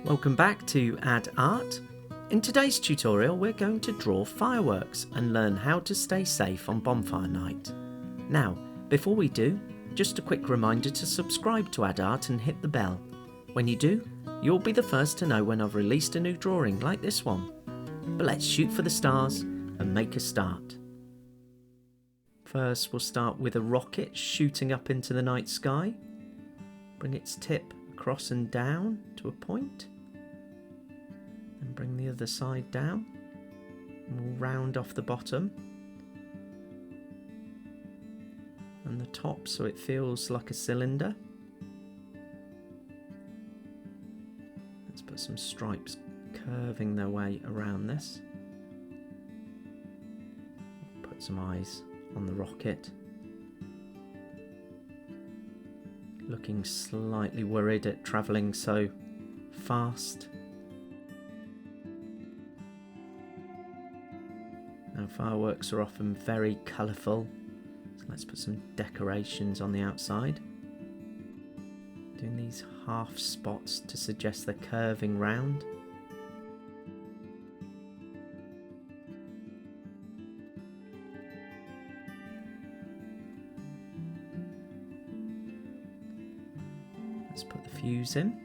Welcome back to Add Art. In today's tutorial we're going to draw fireworks and learn how to stay safe on bonfire night. Now, before we do, just a quick reminder to subscribe to Add Art and hit the bell. When you do, you'll be the first to know when I've released a new drawing like this one. But let's shoot for the stars and make a start. First we'll start with a rocket shooting up into the night sky. Bring its tip across and down to a point. And bring the other side down. And we'll round off the bottom. And the top so it feels like a cylinder. Let's put some stripes curving their way around this. Put some eyes on the rocket. Looking slightly worried at travelling so fast. Now fireworks are often very colourful, so let's put some decorations on the outside. Doing these half spots to suggest they're curving round. Let's put the fuse in.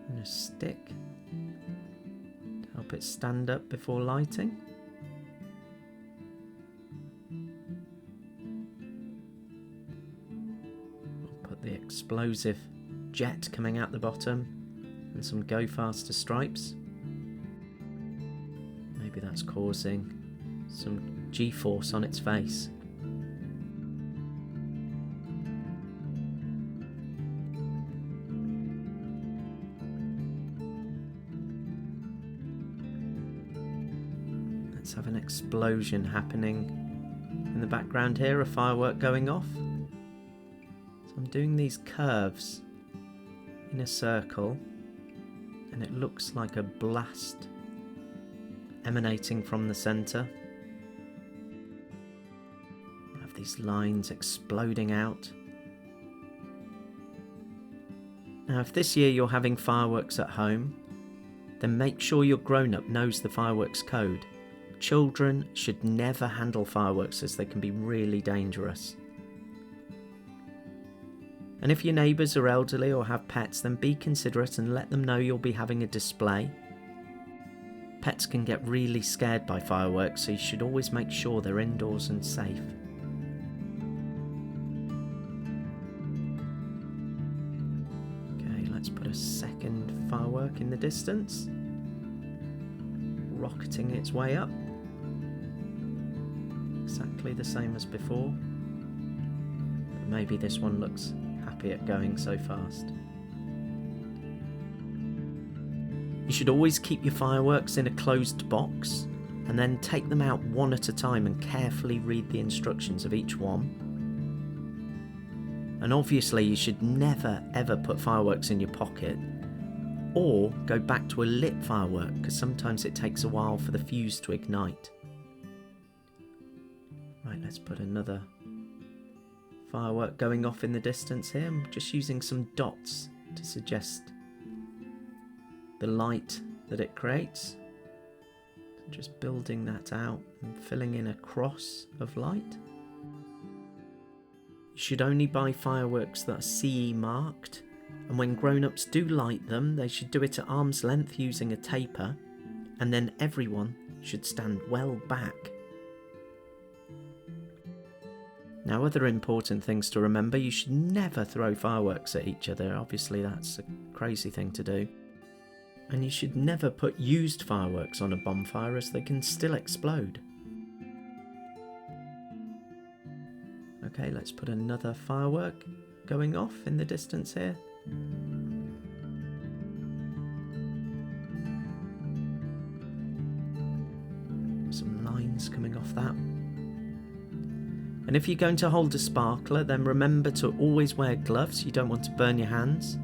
And a stick to help it stand up before lighting. We'll put the explosive jet coming out the bottom and some go faster stripes. Maybe that's causing some G-force on its face. Let's have an explosion happening in the background here, a firework going off. So I'm doing these curves in a circle and it looks like a blast emanating from the centre. These lines exploding out. Now if this year you're having fireworks at home, then make sure your grown-up knows the fireworks code. Children should never handle fireworks as they can be really dangerous. And if your neighbours are elderly or have pets, then be considerate and let them know you'll be having a display. Pets can get really scared by fireworks, so you should always make sure they're indoors and safe. Let's put a second firework in the distance, rocketing its way up, exactly the same as before, but maybe this one looks happy at going so fast. You should always keep your fireworks in a closed box and then take them out one at a time and carefully read the instructions of each one. And obviously you should never ever put fireworks in your pocket or go back to a lit firework, because sometimes it takes a while for the fuse to ignite. Right, let's put another firework going off in the distance here. I'm just using some dots to suggest the light that it creates. So just building that out and filling in a cross of light. You should only buy fireworks that are CE marked, and when grown-ups do light them, they should do it at arm's length using a taper, and then everyone should stand well back. Now, other important things to remember: you should never throw fireworks at each other. Obviously that's a crazy thing to do. And you should never put used fireworks on a bonfire, as they can still explode. Okay, let's put another firework going off in the distance here. Some lines coming off that. And if you're going to hold a sparkler, then remember to always wear gloves. You don't want to burn your hands.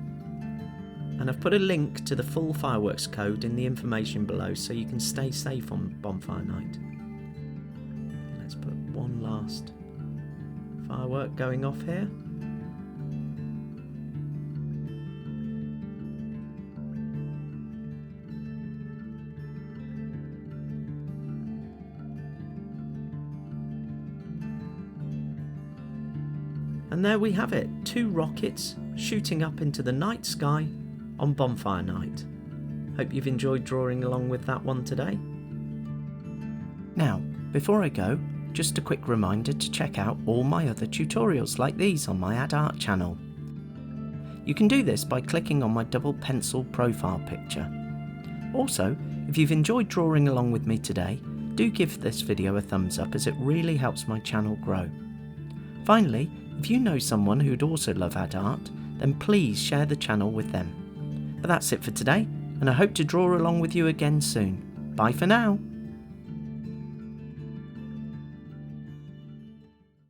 And I've put a link to the full fireworks code in the information below so you can stay safe on bonfire night. Let's put one last firework going off here. And there we have it, 2 rockets shooting up into the night sky on bonfire night. Hope you've enjoyed drawing along with that one today. Now, before I go, just a quick reminder to check out all my other tutorials like these on my Add Art channel. You can do this by clicking on my double pencil profile picture. Also, if you've enjoyed drawing along with me today, do give this video a thumbs up as it really helps my channel grow. Finally, if you know someone who'd also love Add Art, then please share the channel with them. But that's it for today, and I hope to draw along with you again soon. Bye for now.